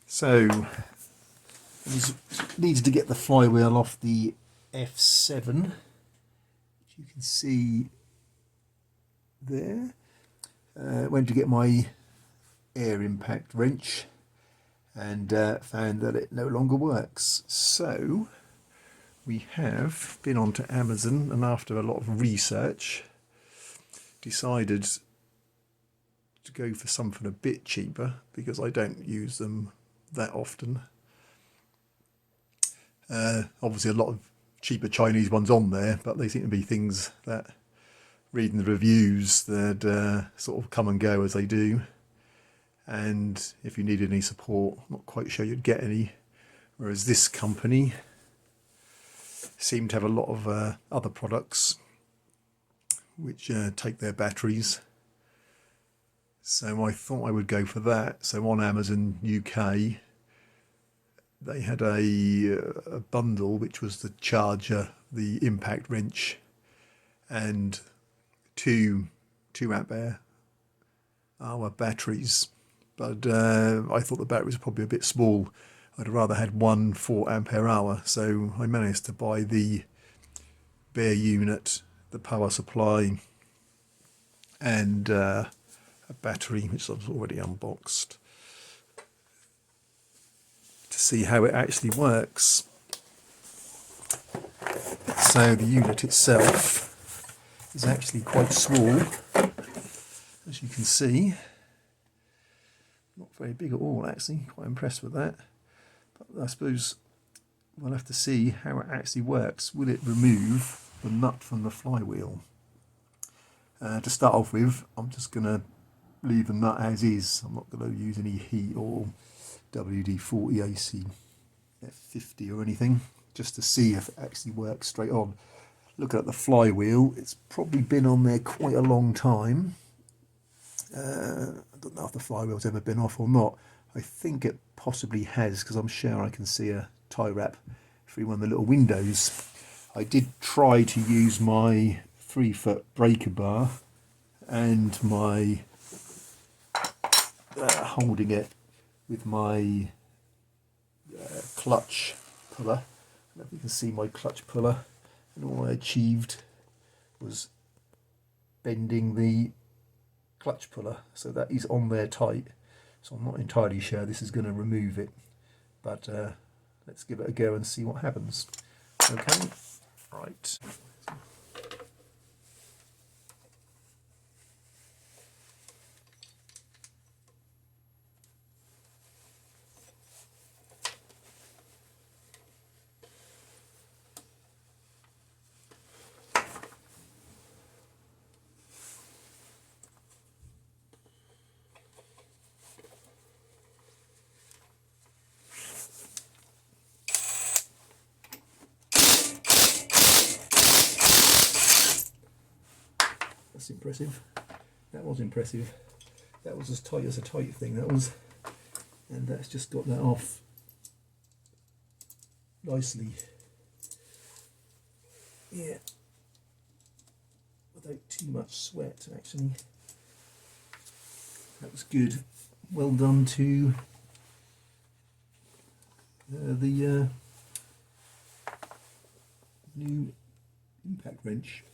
So I needed to get the flywheel off the F7, which you can see there. Went to get my air impact wrench and found that it no longer works. So we have been onto Amazon, and after a lot of research decided to go for something a bit cheaper because I don't use them that often. Obviously a lot of cheaper Chinese ones on there, but they seem to be things that, reading the reviews, that sort of come and go as they do, and if you needed any support, I'm not quite sure you'd get any, whereas this company seem to have a lot of other products which take their batteries. So I thought I would go for that. So on Amazon UK, they had a bundle which was the charger, the impact wrench, and two ampere hour batteries. But I thought the battery was probably a bit small. I'd rather had one 4 ampere hour. So I managed to buy the bare unit, the power supply, and a battery, which I've already unboxed, to see how it actually works. So the unit itself is actually quite small, as you can see. Not very big at all, actually. Quite impressed with that. But I suppose we'll have to see how it actually works. Will it remove the nut from the flywheel? To start off with, I'm just going to leave the nut as is. I'm not going to use any heat or WD-40 AC F50 or anything, just to see if it actually works straight on. Looking at the flywheel, it's probably been on there quite a long time. I don't know if the flywheel's ever been off or not. I think it possibly has, because I'm sure I can see a tie wrap through one of the little windows. I did try to use my 3-foot breaker bar and my holding it with my clutch puller. I don't know if you can see my clutch puller, and all I achieved was bending the clutch puller so that is on there tight. So I'm not entirely sure this is going to remove it, but let's give it a go and see what happens. Okay, right. That's impressive. That was impressive. That was as tight as a tight thing, that was. And that's just got that off nicely. Yeah. Without too much sweat, actually. That was good. Well done to the new impact wrench.